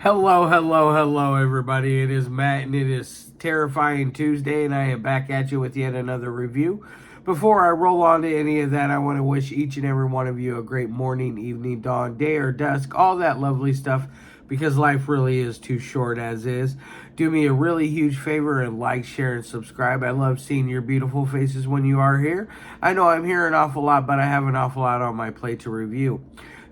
Hello, hello, hello, everybody. It is Matt, and it is Terrifying Tuesday, and I am back at you with yet another review. Before I roll on to any of that, I want to wish each and every one of you a great morning, evening, dawn, day, or dusk, all that lovely stuff, because life really is too short as is. Do me a really huge favor and like, share, and subscribe. I love seeing your beautiful faces when you are here. I know I'm here an awful lot, but I have an awful lot on my plate to review.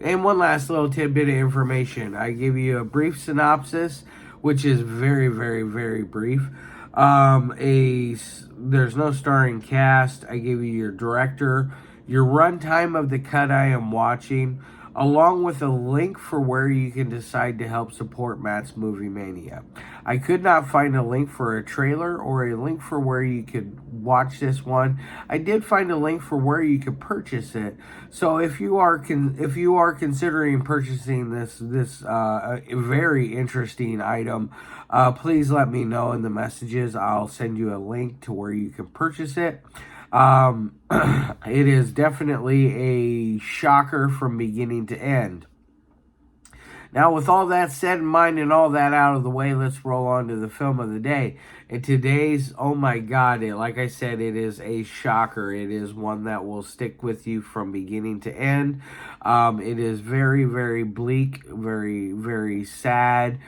And one last little tidbit of information. I give you a brief synopsis, which is very, very, very brief. There's no starring cast. I give you your director, your runtime of the cut I am watching, along with a link for where you can decide to help support Matt's Movie Mania. I could not find a link for a trailer or a link for where you could watch this one. I did find a link for where you could purchase it. So if you are considering purchasing this very interesting item, please let me know in the messages. I'll send you a link to where you can purchase it. It is definitely a shocker from beginning to end. Now, with all that said in mind and all that out of the way, let's roll on to the film of the day. And today's, oh my God, like I said, it is a shocker. It is one that will stick with you from beginning to end. It is very, very bleak, very, very sad.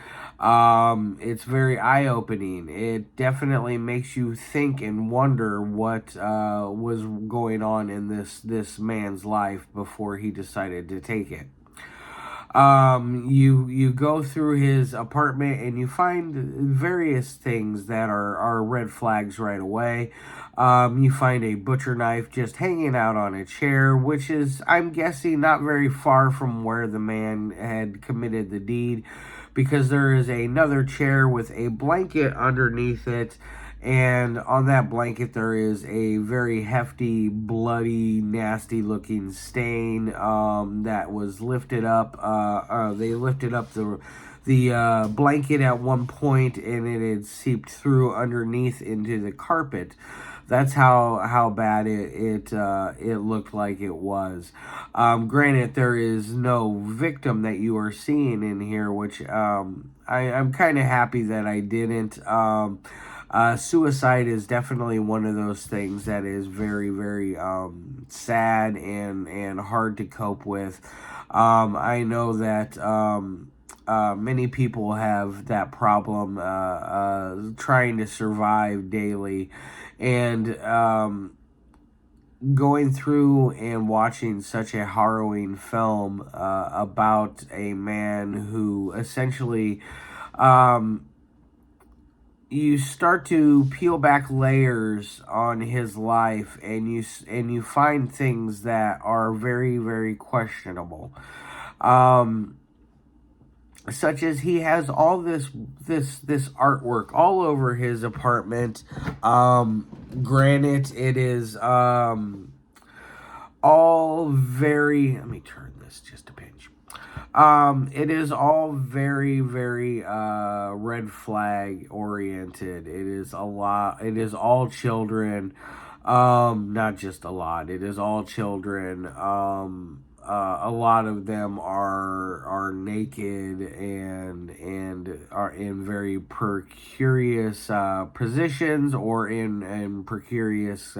It's very eye-opening. It definitely makes you think and wonder what was going on in this man's life before he decided to take it. You go through his apartment and you find various things that are red flags right away. You find a butcher knife just hanging out on a chair, which is, I'm guessing, not very far from where the man had committed the deed, because there is another chair with a blanket underneath it, and on that blanket there is a very hefty, bloody, nasty looking stain that was lifted up. They lifted up the blanket at one point, and it had seeped through underneath into the carpet. That's how bad it looked like it was. Granted, there is no victim that you are seeing in here, which I'm kind of happy that I didn't. Suicide is definitely one of those things that is very, very sad and hard to cope with. I know that many people have that problem trying to survive daily, and going through and watching such a harrowing film about a man who essentially you start to peel back layers on his life, and you find things that are very, very questionable. Such as he has all this artwork all over his apartment. Granted, it is all very. Let me turn this just a pinch. It is all very, very red flag oriented. It is a lot. It is all children. Not just a lot. It is all children. A lot of them are naked and are in very precarious positions, or in precarious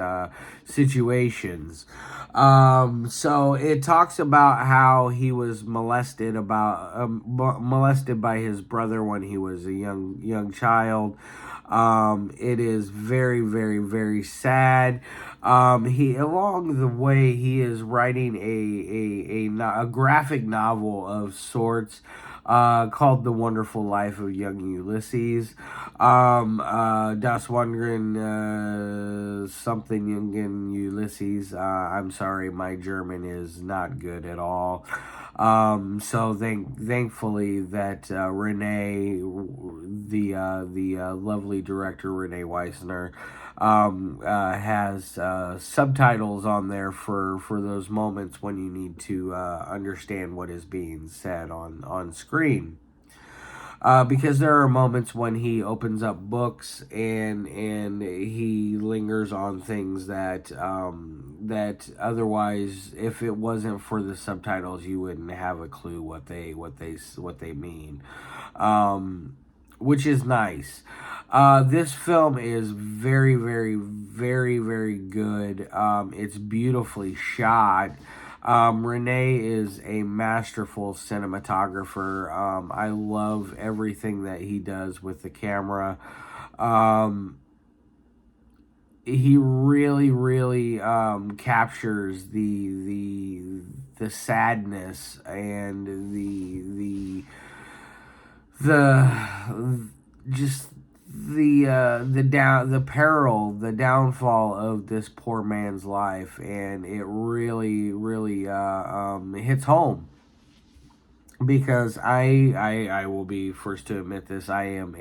situations. So it talks about how he was molested by his brother when he was a young child. It is very, very, very sad. He, along the way, he is writing a graphic novel of sorts, called The Wonderful Life of Young Ulysses. Das Wundern, something Jungen Ulysses. I'm sorry, my German is not good at all. So thankfully that René, the lovely director René Wiesner, has subtitles on there for those moments when you need to understand what is being said on screen. Because there are moments when he opens up books and he lingers on things that otherwise, if it wasn't for the subtitles, you wouldn't have a clue what they mean. which is nice. This film is very, very, very, very good. It's beautifully shot. René is a masterful cinematographer. I love everything that he does with the camera. He really, really captures the sadness and the just the peril, the downfall of this poor man's life, and it really, really hits home. Because I will be first to admit this. I am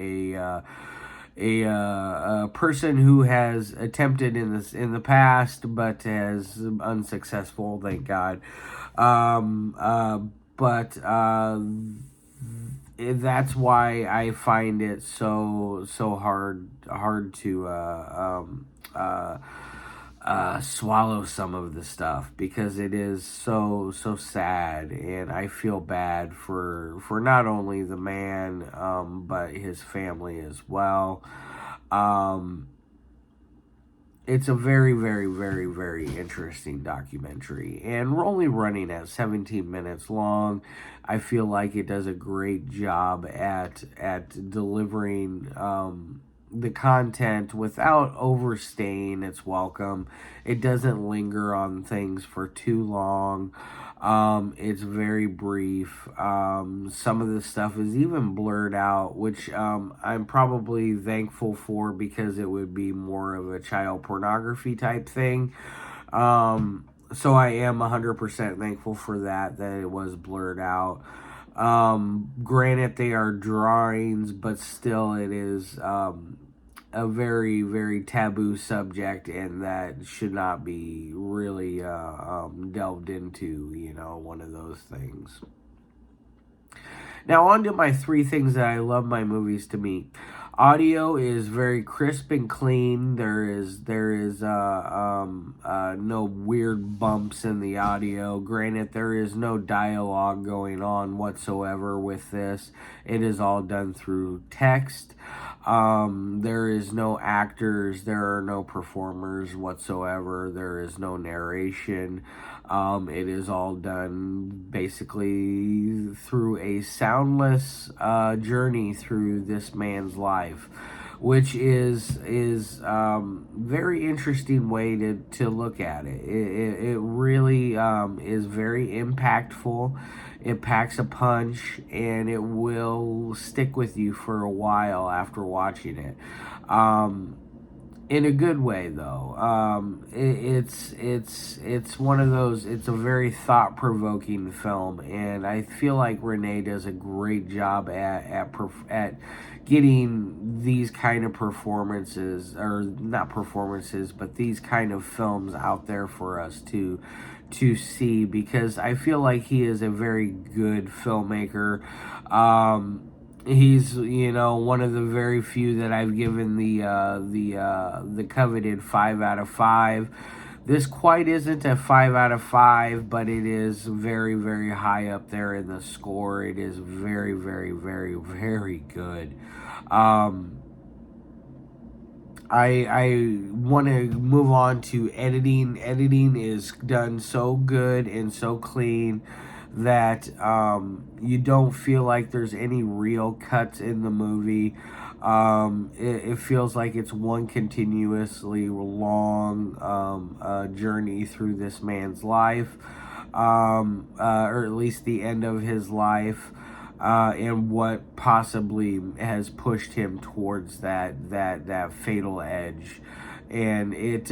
a person who has attempted in the past, but has unsuccessful. Thank God. But that's why I find it so hard to swallow some of the stuff, because it is so sad, and I feel bad for not only the man, but his family as well. Um, it's a very, very, very, very interesting documentary, and we're only running at 17 minutes long. I feel like it does a great job at delivering the content without overstaying its welcome. It doesn't linger on things for too long. It's very brief. Some of the stuff is even blurred out, which I'm probably thankful for, because it would be more of a child pornography type thing. So I am 100% thankful for that it was blurred out. Granted, they are drawings, but still it is a very, very taboo subject, and that should not be really delved into, one of those things. Now, on to my 3 things that I love my movies to meet. Audio is very crisp and clean. There is no weird bumps in the audio. Granted, there is no dialogue going on whatsoever with this. It is all done through text. There is no actors. There are no performers whatsoever. There is no narration. It is all done basically through a soundless journey through this man's life, which is very interesting way to look at it. It really is very impactful. It packs a punch, and it will stick with you for a while after watching it. In a good way, though. It's one of those. It's a very thought provoking film, and I feel like René does a great job at getting these kind of performances, or not performances, but these kind of films out there for us to see, because I feel like he is a very good filmmaker. He's one of the very few that I've given the coveted 5 out of 5. This quite isn't a 5 out of 5, but it is very, very high up there in the score. It is very, very, very, very good. I want to move on to editing. Editing is done so good and so clean that you don't feel like there's any real cuts in the movie. It feels like it's one continuously long journey through this man's life, or at least the end of his life. And what possibly has pushed him towards that fatal edge, and it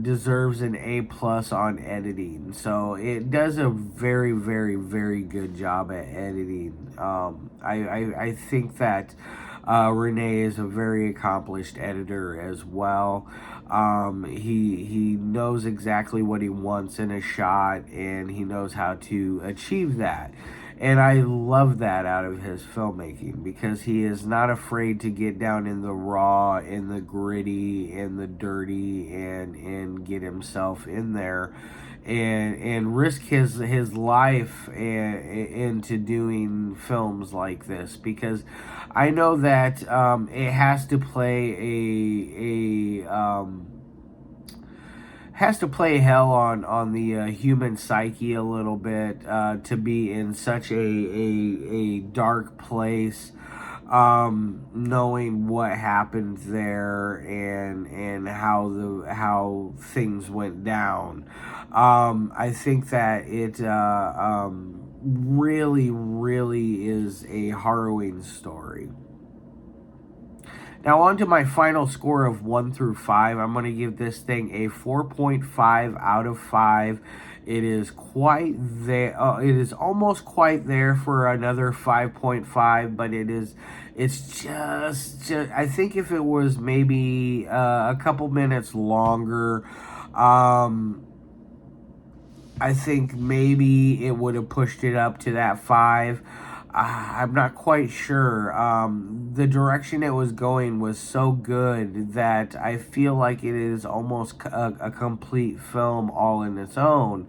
deserves an A+ on editing. So it does a very, very, very good job at editing. I think that René is a very accomplished editor as well. He knows exactly what he wants in a shot, and he knows how to achieve that. And I love that out of his filmmaking, because he is not afraid to get down in the raw, in the gritty, in the dirty, and get himself in there and risk his life into doing films like this, because I know that it has to play has to play hell on the human psyche a little bit, to be in such a dark place, knowing what happened there and how things went down. I think that it really is a harrowing story. Now, on to my final score of 1 through 5. I'm going to give this thing a 4.5 out of 5. It is quite there. It is almost quite there for another 5.5, but it's just I think if it was maybe a couple minutes longer, I think maybe it would have pushed it up to that 5. I'm not quite sure. The direction it was going was so good that I feel like it is almost a complete film all in its own.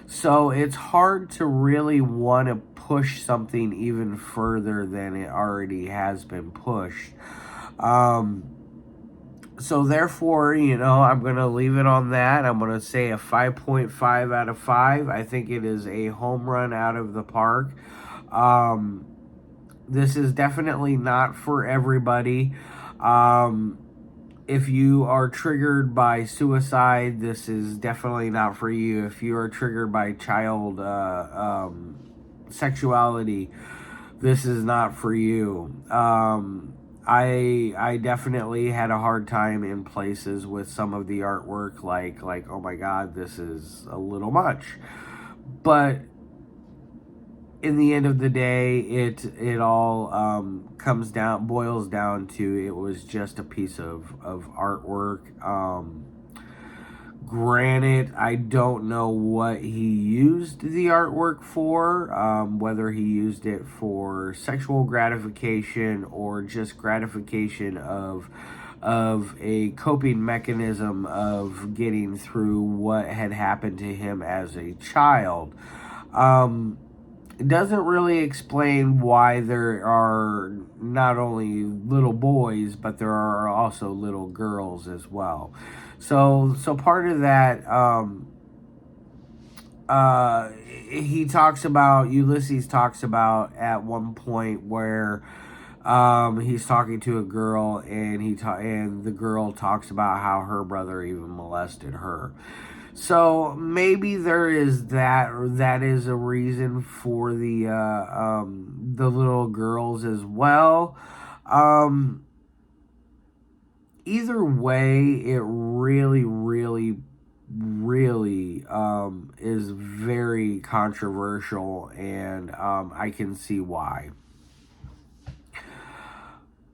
So it's hard to really want to push something even further than it already has been pushed. So therefore, I'm going to leave it on that. I'm going to say a 5.5 out of 5. I think it is a home run out of the park. This is definitely not for everybody. If you are triggered by suicide, this is definitely not for you. If you are triggered by child sexuality, this is not for you. I definitely had a hard time in places with some of the artwork, like oh my god, this is a little much. But in the end of the day, it all boils down to, it was just a piece of artwork. Granted, I don't know what he used the artwork for, whether he used it for sexual gratification or just gratification of a coping mechanism of getting through what had happened to him as a child. It doesn't really explain why there are not only little boys, but there are also little girls as well. So part of that, Ulysses talks about at one point where he's talking to a girl, and and the girl talks about how her brother even molested her. So maybe there is that, or that is a reason for the little girls as well. Either way, it really is very controversial, and I can see why.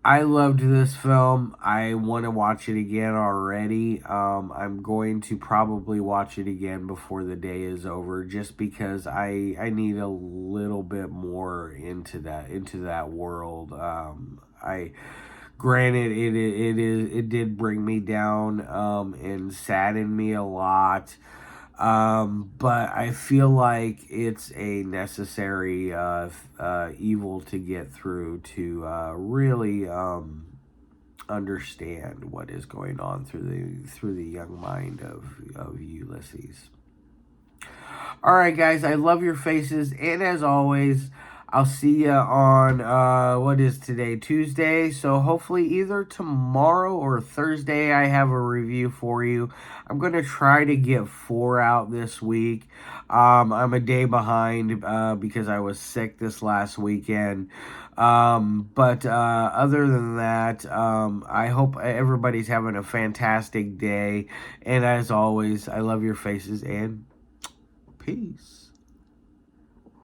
I loved this film. I want to watch it again already. I'm going to probably watch it again before the day is over, just because I need a little bit more into that world. I Granted, it did bring me down, and sadden me a lot. But I feel like it's a necessary evil to get through to really understand what is going on through the young mind of Ulysses. All right, guys, I love your faces, and as always, I'll see you on what is today, Tuesday. So hopefully either tomorrow or Thursday I have a review for you. I'm going to try to get 4 out this week. I'm a day behind because I was sick this last weekend. But other than that, I hope everybody's having a fantastic day. And as always, I love your faces, and peace.